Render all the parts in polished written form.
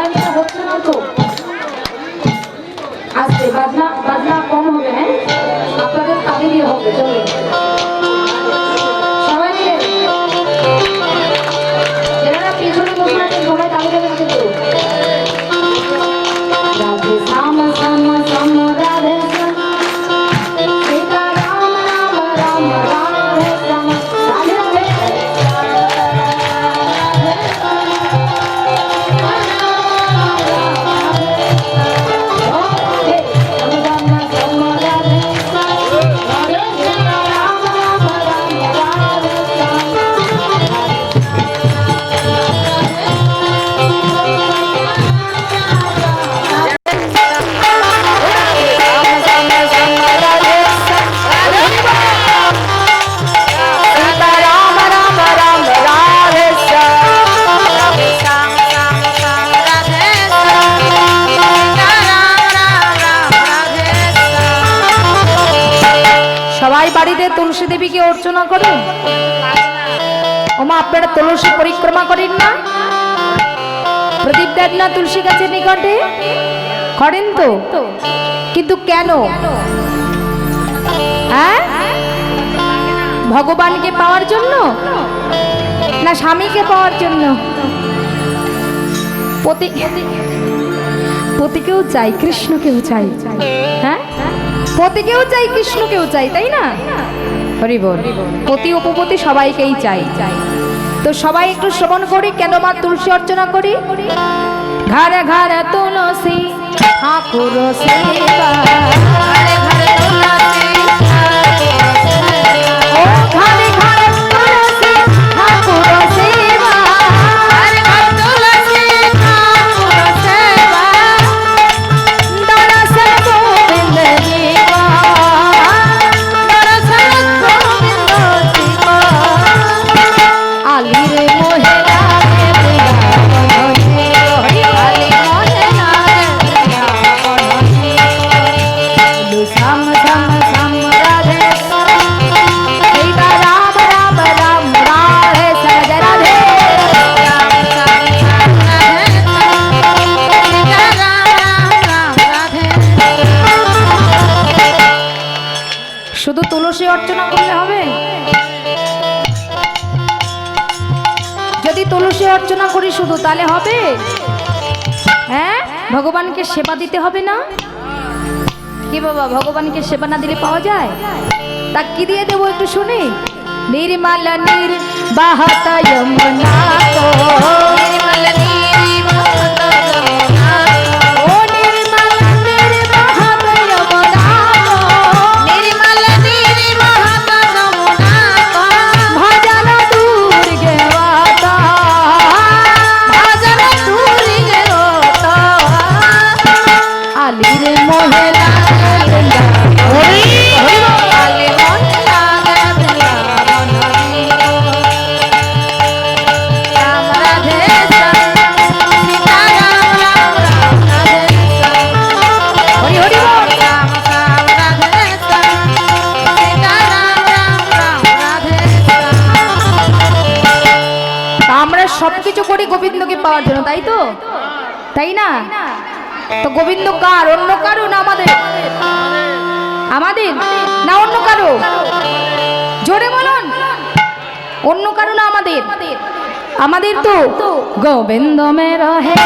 সবাই মিলে হচ্ছে না তো আজকে বাজনা বাজনা কম হবে হ্যাঁ আপনাদের তালে দিয়ে হবে চলো সবাই মিলে যারা পিছনে বসে আছেন সবাই তালে দেবে কিন্তু রাধে শ্যাম শ্যাম শ্যাম রাধে শ্যাম সীতা রাম রাম রাম রাধে শ্যাম রাধে রাধে বাড়িতে তুলসী দেবীকে অর্চনা করেন ওমা আপনারা তুলসী পরিক্রমা করেন না প্রদীপ দেন না তুলসী গাছের নিকটে করেন তো কিন্তু কেন হ্যাঁ ভগবানকে পাওয়ার জন্য না স্বামীকে পাওয়ার জন্য পতিকেও চাই কৃষ্ণকেও চাই হ্যাঁ পতিকেও চাই কৃষ্ণকেও চাই তাই না হরি বল পতি উপপতি সবাইকেই চাই তো সবাই একটু শ্রবণ করি কেন মা তুলসী অর্চনা করি ঘরে ঘরে তুলসী ঠাকুর সেবা ঘরে ঘরে তুলসী ও ঘরে ঘরে তুলসী ঠাকুর সেবা ঘরে ঘরে তুলসী ঠাকুর সেবা দর্শন গোবিন্দ জীবা দর্শন গোবিন্দ জীবা আলি রে মোহে লাগে আলি মোহে লাগে শ্যাম শ্যাম শ্যাম রাধে সীতা রাম রাম রাম রাধে রাধে রাধে শুধু তুলসী অর্চনা করলে হবে যদি তুলসী অর্চনা করি শুধু তাহলে হবে হ্যাঁ ভগবানকে সেবা দিতে হবে না কি বাবা ভগবানকে সেবা না দিলে পাওয়া যায় তা কি দিয়ে দেবো একটু শুনি নির্মল নির্বাহত যমুনা তো নির্মল নির্বাহত যমুনা ও নির্মল নির্বাহত যমুনা তো নির্মল নির্বাহত যমুনা তো ভজন দুর্গে বাত ভজন দুর্গে বাত আলি রে মোহে সবকিছু করি গোবিন্দকে পাওয়ার জন্য তাই তো তাই না তো গোবিন্দ কার অন্য কারো না আমাদের আমাদের না অন্য কারো জোরে বলুন অন্য কারো না আমাদের আমাদের তো গোবিন্দ মেরা হে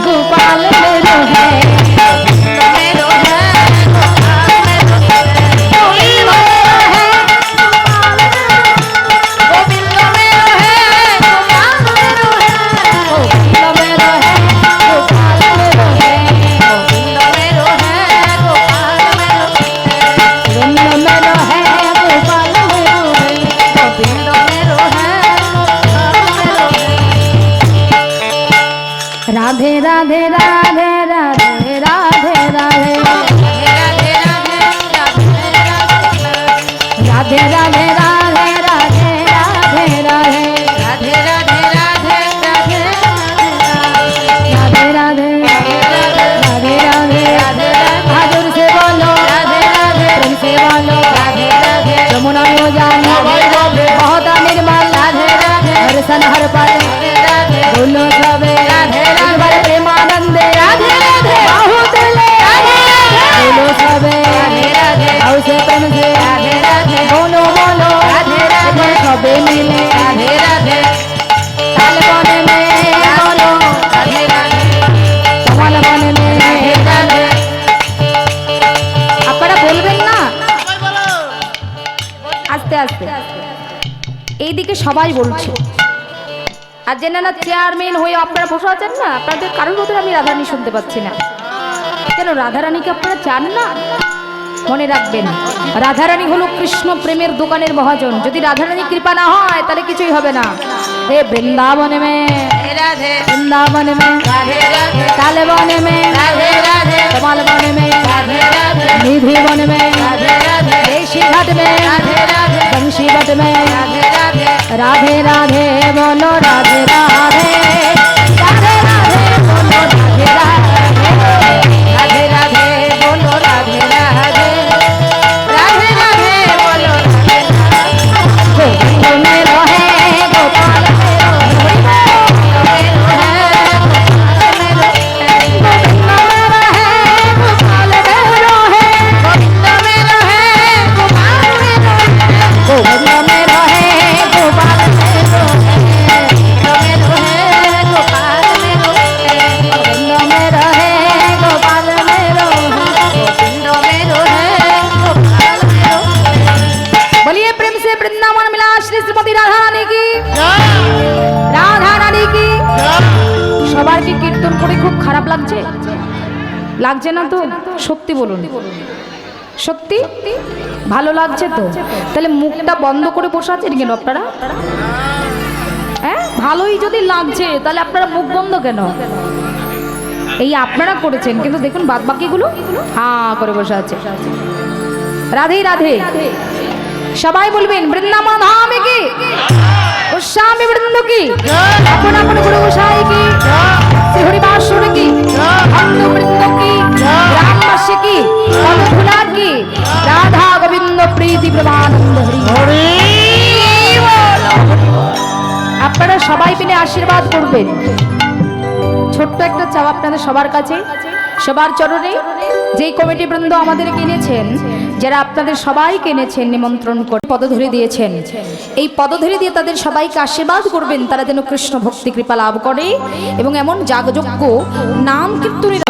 গোপাল মেরা হে राधे राधे राधे राधे राधे राधे राधे राधे राधे राधे राधे राधे राधे राधे राधे राधे राधे राधे हाजुर से बोलो राधे राधे प्रेम से बोलो राधे राधे यमुना यो जानी बहुत निर्मल राधे राधे हर सन हर पल बोलो सबे राधे राधे प्रेमानंद নিজেকে সবাই বলছে। আর যেনারা চেয়ারম্যান হয়ে আপনারা বসে আছেন না, আপনাদের কারোর মধ্যে আমি রাধারানী শুনতে পাচ্ছি না। কেন রাধারানীকে আপনারা চান না? মনে রাখবেন, রাধারানী হলো কৃষ্ণ প্রেমের দোকানের মহাজন। যদি রাধারানী কৃপা না হয় তাহলে কিছুই হবে না। हे वृंदावन में राधे, वृंदावन में राधे राधे, काले वन में राधे राधे, कमल वन में राधे राधे, निधि वन में राधे राधे, देशी घाट में राधे राधे, बंशी घाट में राधे राधे, राधे राधे बोलो राधे राधे, राधे राधे बोलो राधे राधे, राधे राधे बोलो राधे राधे, राधे राधे बोलो राधे राधे। गोविंद में रहे गोपाल সবার কি কীর্তন করে খুব খারাপ লাগছে? লাগছে না তো? সত্যি বলুন, সত্যি ভালো লাগছে তো? তাহলে মুখটা বন্ধ করে বসে আছেন কেন আপনারা? হ্যাঁ, ভালোই যদি লাগছে তাহলে আপনারা মুখ বন্ধ কেন? এই আপনারা করেছেন, কিন্তু দেখুন বাদ বাকিগুলো হ্যাঁ করে বসে আছে। রাধে রাধে সবাই বলবেন, বৃন্দাবন ধামে কি, গোস্বামী বৃন্দ কি, আপন আপন গুরু গোসাই কি, শ্রী হরিবাসর কি, ভক্ত বৃন্দ কি, গ্রামবাসী কি, পদধূলা কি, রাধা গোবিন্দ প্রীতি প্রমানন্দ হরি। আপনারা সবাই মিলে আশীর্বাদ করবেন। ছোট্ট একটা চাওয়া আপনাদের সবার কাছে, সবার চরণে। যেই কমিটি বৃন্দ আমাদের কিনেছেন, যারা আপনাদের সবাই কিনেছেন, নিমন্ত্রণ করে পদধূলি দিয়েছেন, এই পদধূলি দিয়ে তাদের সবাইকে আশীর্বাদ করবেন, তারা যেন কৃষ্ণ ভক্তি কৃপা লাভ করে এবং এমন যাগযজ্ঞ নাম কীর্তনের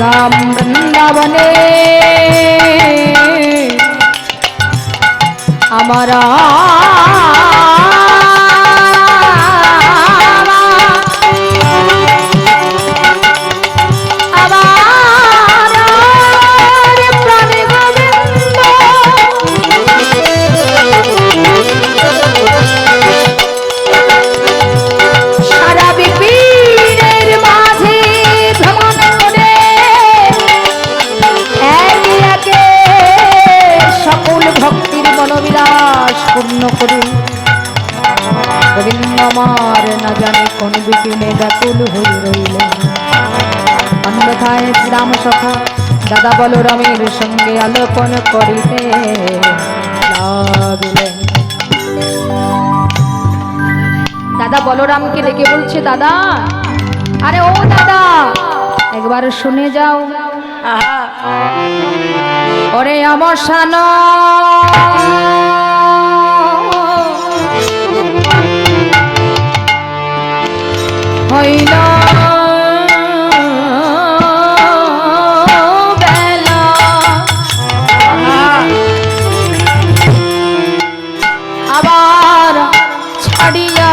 রাম বৃন্দাবনে আমারা পূর্ণ করে গোবিন্দ আমার না জানে কোন বিপিনে ব্যাকুল হয়ে রইলেন। অন্যথায় শ্রীরাম সখা দাদা বলরামের সঙ্গে আলোপন করিতে লাগলেন। দাদা বলরামকে ডেকে বলছে, দাদা, আরে ও দাদা, একবার শুনে যাও। ওরে আমার সানা হইল বেলা, আবার ছাড়িয়া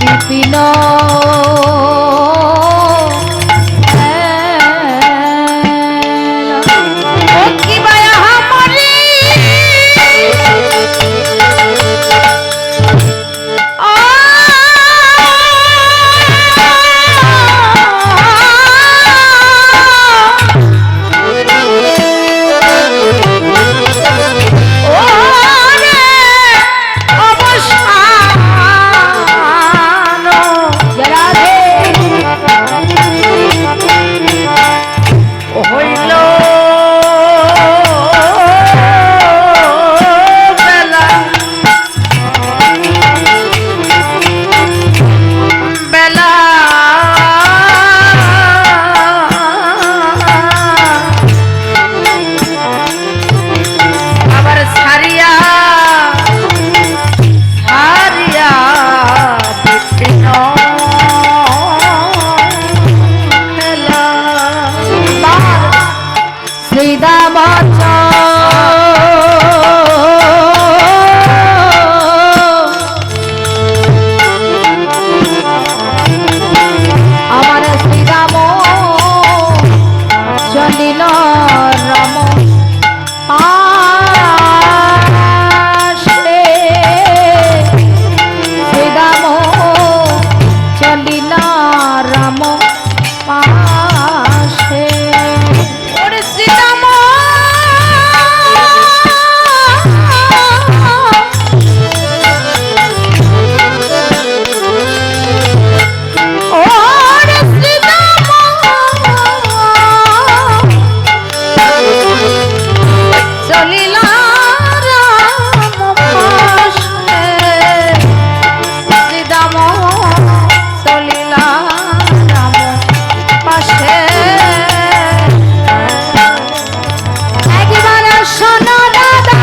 বিপিন লীলা রাম পাশে একবার শোনো দাদা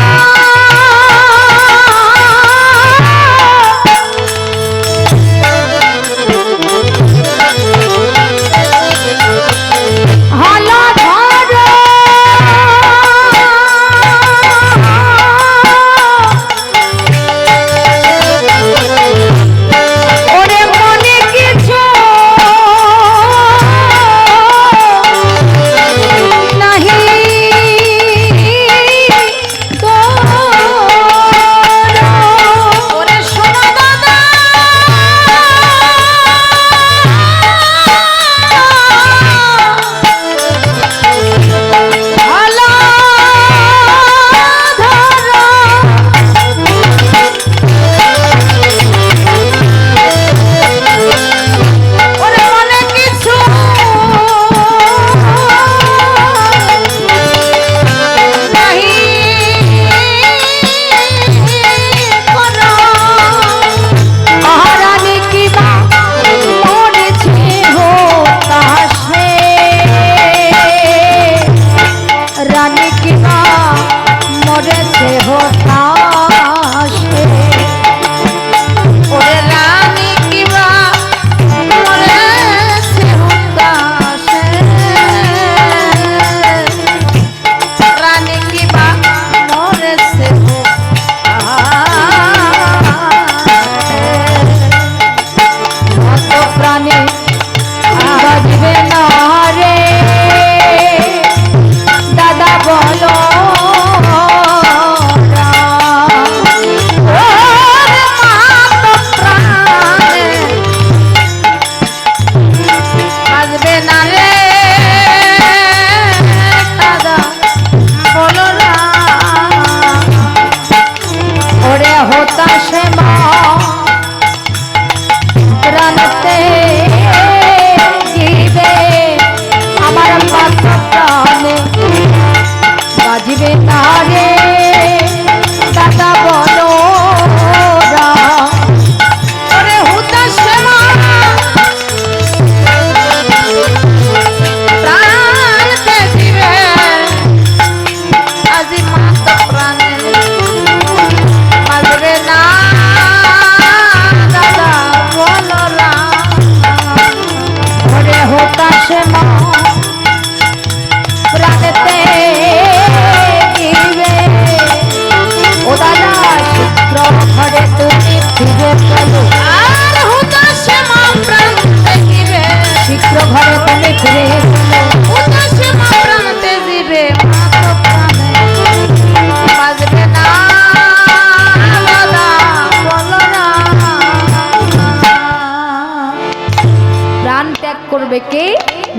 কে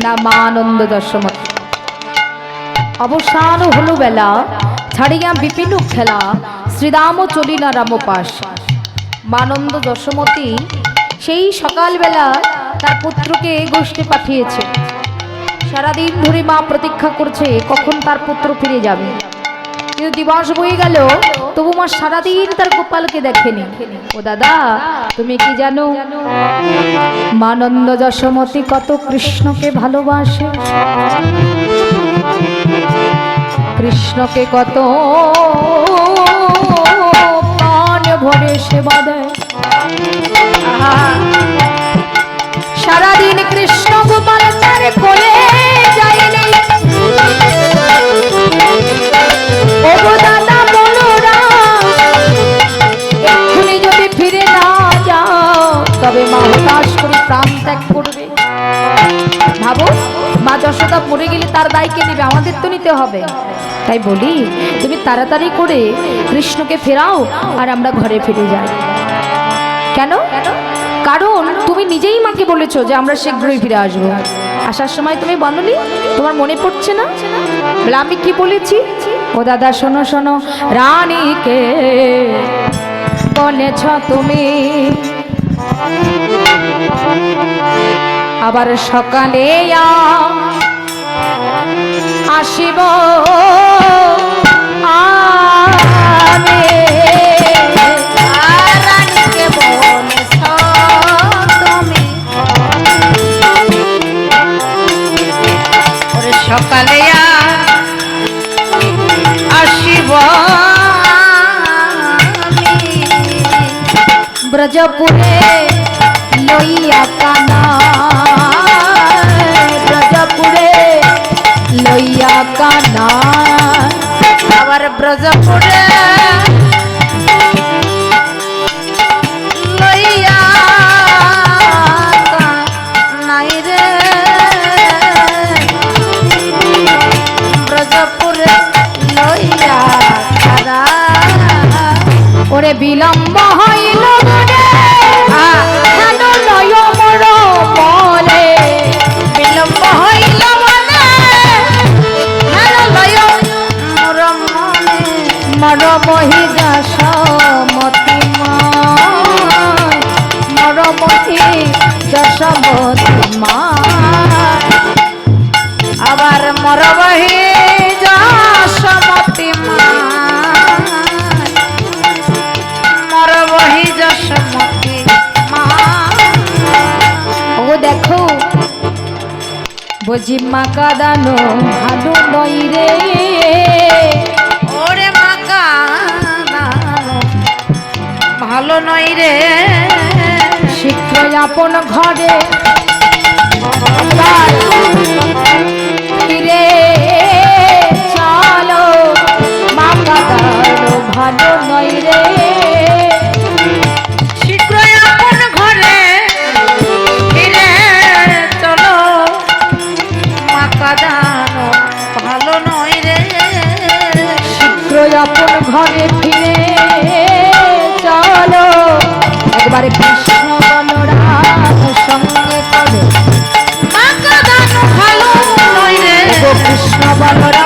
না মা আনন্দ দশমতী। অবসান হলো বেলা, ছাড়িয়া বিপিন খেলা, শ্রীরাম চলিলা রামপাশ। মানন্দ দশমতী সেই সকালবেলা তার পুত্রকে গোষ্ঠে পাঠিয়েছে। সারাদিন ধরে মা প্রতীক্ষা করছে কখন তার পুত্র ফিরে যাবে, কিন্তু দিবস বয়ে গেল তবু মা সারাদিন তার গোপালকে দেখেনি। ও দাদা, তুমি কি জানো মানন্দ যশোমতী কত কৃষ্ণকে ভালোবাসে, কৃষ্ণকে কত প্রাণ ভরে সেবা দেয়। সারাদিন কৃষ্ণ গোপাল তার কোলে যায়নি। ও দাদা বলো না, এক্ষুনি যদি ফিরে না যাও তবে মা হতাশ করে প্রাণ ত্যাগ করবে। ভাবো, মা যশোদা মরে গেলে তার দায় কে নেবে? আমাদের তো নিতে হবে। তাই বলি তুমি তাড়াতাড়ি করে কৃষ্ণকে ফেরাও আর আমরা ঘরে ফিরে যাই। কেন? কারণ তুমি নিজেই মাকে বলেছো যে আমরা শীঘ্রই ফিরে আসবো। আসার সময় তুমি বলনি, তোমার মনে পড়ছে না? বলে আমি কি বলেছি? ও দাদা শোনো শোনো, রানীকে বলেছ তুমি আবার সকালে আসিব আমি। রানীকে বলেছ তুমি ব্রজপুরে লইয়া কানা ব্রজপুরে লইয়া কানা আবার ব্রজপুরে লইয়া নাই রে ব্রজপুরে লইয়া কানা ওরে বিলম্ব হইল রে কেন নয় মর বলে বিলম্ব হইল মনে কেন লয় মর মনে মর বহি যাস মতি মর বহি যশমতি মা আবার মর বহি যশমতি মা ও দেখো বুঝি মা কাদানো ভালো নই রে ওরে মা কাদানো ভালো নই রে শীঘ্র আপন ঘরে ফিরে চলো মা কাদানো ভালো নই রে আপন ঘরে ফিরে চলো একবারে কৃষ্ণ বলরাম সঙ্গে করে ভালো নয় রে কৃষ্ণ বলরাম